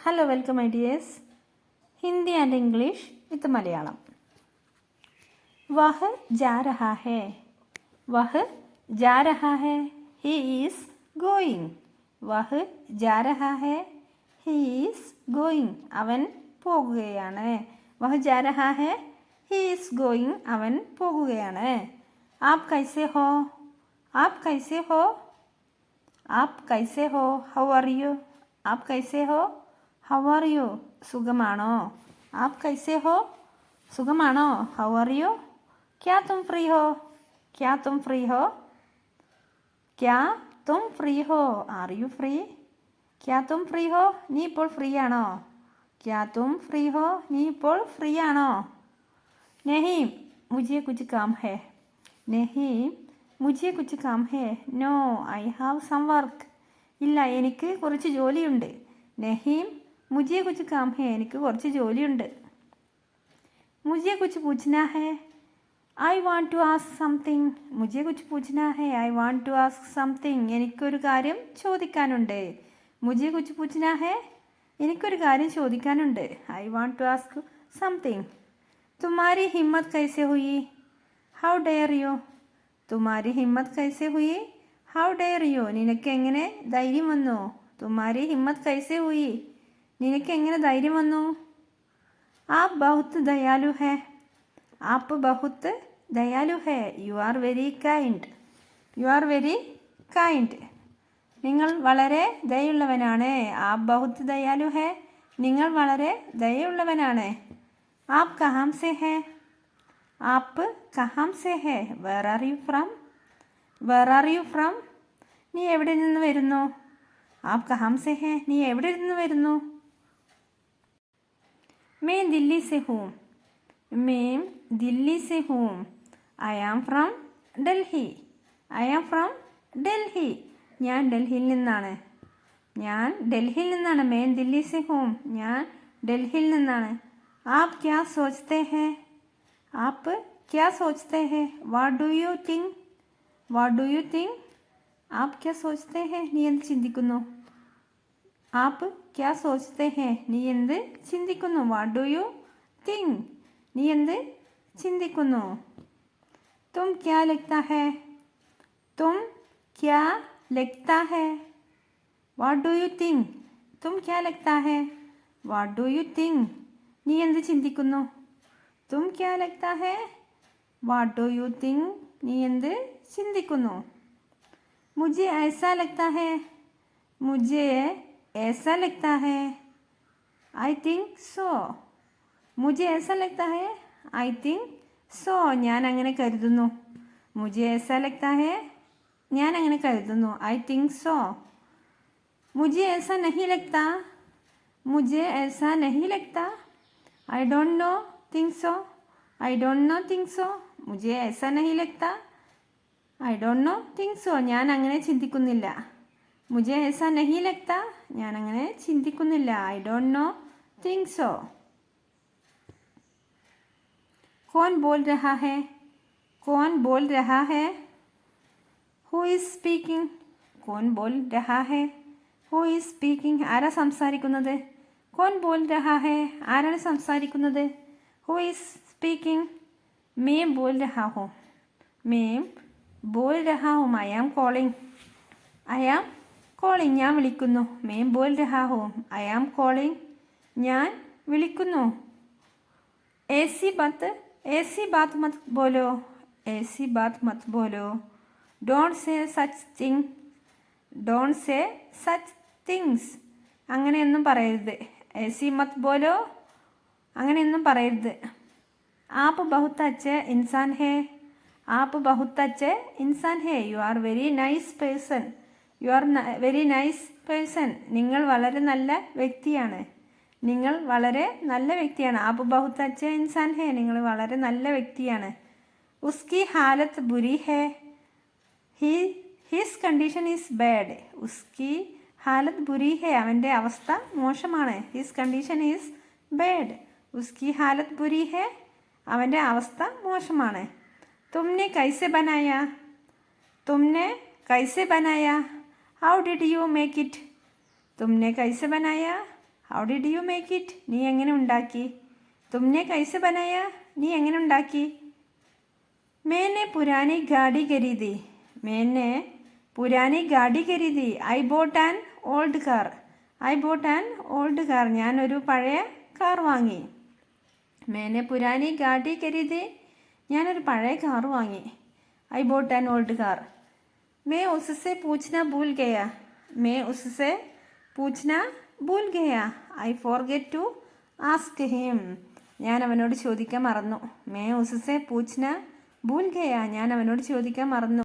Hello, welcome my dears. Hindi and English with Malayalam. वह जा रहा है. वह जा रहा है. He is going. वह जा रहा है. He is going. അവൻ പോകുകയാണ്. वह जा रहा है. He is going. അവൻ പോകുകയാണ്. आप कैसे हो? आप कैसे हो? आप कैसे हो? How are you? आप कैसे हो? How are you? സുഖമാണോ? आप कैसे हो? സുഖമാണോ? How are you? क्या तुम फ्री हो? क्या तुम फ्री हो? क्या तुम फ्री हो? Are you free? क्या तुम ഫ്രീ ഹോ? നീ ഇപ്പോൾ ഫ്രീ ആണോ? क्या तुम फ्री हो? നീ ഇപ്പോൾ ഫ്രീ ആണോ? नहीं मुझे कुछ काम है. नहीं मुझे कुछ काम है. No I have some work. ഇല്ല എനിക്ക് കുറച്ച് ജോലിയുണ്ട്. नहीं मुझे कुछ काम है. എനിക്ക് കുറച്ച് ജോലിയുണ്ട്. मुझे कुछ पूछना है. I want to ask something. मुझे कुछ पूछना है. I want to ask something. എനിക്കൊരു കാര്യം ചോദിക്കാനുണ്ട്. मुझे कुछ पूछना है. എനിക്കൊരു കാര്യം ചോദിക്കാനുണ്ട്. I want to ask something. तुम्हारी हिम्मत कैसे हुई? How dare you? तुम्हारी हिम्मत कैसे हुई? How dare you? നിനക്ക് എങ്ങനെ ധൈര്യം വന്നു? तुम्हारी हिम्मत कैसे हुई? നിനക്ക് എങ്ങനെ ധൈര്യം വന്നു? आप बहुत दयालु है. आप बहुत दयालु है. You are very kind. You are very kind. നിങ്ങൾ വളരെ ദയുള്ളവനാണ്. आप बहुत दयालु है. നിങ്ങൾ വളരെ ദയുള്ളവനാണ്. आप कहाँ से है? आप कहाँ से है? Where are you from? Where are you from? നീ എവിടെ നിന്ന് വരുന്നു? आप कहाँ से है? നീ എവിടെ നിന്ന് വരുന്നു? मैं दिल्ली से हूँ. मैं दिल्ली से हूँ. I am from Delhi. I am from Delhi. ഞാൻ ഡൽഹിയിൽ നിന്നാണ്. ഞാൻ ഡൽഹിയിൽ നിന്നാണ്. मैं दिल्ली से हूँ. ഞാൻ ഡൽഹിയിൽ നിന്നാണ്. आप क्या सोचते हैं? आप क्या सोचते हैं? What do you think? What do you think? आप क्या सोचते हैं? നീ എന്ത് ചിന്തിക്കുന്നു? आप क्या सोचते हैं? നീ എന്ത് ചിന്തിക്കുന്നു? What do you think? നീ എന്ത് ചിന്തിക്കുന്നു? तुम क्या लगता है? तुम क्या लगता है? What do you think? तुम क्या लगता है? What do you think? നീ എന്ത് ചിന്തിക്കുന്നു? तुम क्या लगता है? What do you think? നീ എന്ത് ചിന്തിക്കുന്നു? मुझे ऐसा लगता है. मुझे ऐसा लगता है. I think so. मुझे ऐसा लगता है. I think so. ഞാൻ അങ്ങനെ കരുതുന്നു. मुझे ऐसा लगता है. ഞാൻ അങ്ങനെ കരുതുന്നു. I think so. मुझे ऐसा नहीं लगता. मुझे ऐसा नहीं लगता. I don't know. Think so. I don't know. Think so. मुझे ऐसा नहीं लगता. I don't know. Think so. ഞാൻ അങ്ങനെ ചിന്തിക്കുന്നില്ല. मुझे ऐसा नहीं लगता. ഞാൻ അങ്ങനെ ചിന്തിക്കുന്നില്ല. I don't know. Think so. कौन बोल रहा है? कौन बोल रहा है? Who is speaking? कौन बोल रहा है? Who is speaking? ആരാ സംസാരിക്കുന്നത്? कौन बोल रहा है? ആരാണ് സംസാരിക്കുന്നത്? Who is speaking? मैं बोल रहा हूँ. मैं बोल रहा हूँ. I am calling. I am calling. ഞാൻ വിളിക്കുന്നു. मैं बोल रहा हूँ. I am calling. ഞാൻ വിളിക്കുന്നു. ऐसी बात मत बोलो. ऐसी बात मत बोलो. Don't say such thing. Don't say such things. അങ്ങനെയൊന്നും പറയരുത്. ऐसी मत बोलो. അങ്ങനെയൊന്നും പറയരുത്. आप बहुत अच्छे इंसान है. आप बहुत अच्छे इंसान है. You are very nice person. You are very nice person. നിങ്ങൾ വളരെ നല്ല വ്യക്തിയാണ്. നിങ്ങൾ വളരെ നല്ല വ്യക്തിയാണ്. आप बहुत अच्छे इंसान है. നിങ്ങൾ വളരെ നല്ല വ്യക്തിയാണ്. उसकी हालत बुरी है. His condition is bad. उसकी हालत बुरी है. അവൻ്റെ അവസ്ഥ മോശമാണ്. His condition is bad. उसकी हालत बुरी है. അവൻ്റെ അവസ്ഥ മോശമാണ്. तुमने कैसे बनाया? तुमने कैसे बनाया? How did you make it? तुमने कैसे बनाया? How did you make it? നീ എങ്ങനെ ഉണ്ടാക്കി? തുമ്നെ കൈസെ ബനായ? നീ എങ്ങനെ ഉണ്ടാക്കി? मैंने पुरानी गाड़ी खरीदी. मैंने पुरानी गाड़ी खरीदी. I bought an old car. I bought an old car. ഞാനൊരു പഴയ കാർ വാങ്ങി. मैंने पुरानी गाड़ी खरीदी. ഞാനൊരു പഴയ കാർ വാങ്ങി. I bought an old car. मैं उससे पूछना भूल गया. मैं उससे पूछना भूल गया. I forget to ask him. ഞാൻ അവനോട് ചോദിക്കാൻ മറന്നു. मैं उससे पूछना ഭൂൽ ഗയ. ഞാൻ അവനോട് ചോദിക്കാൻ മറന്നു.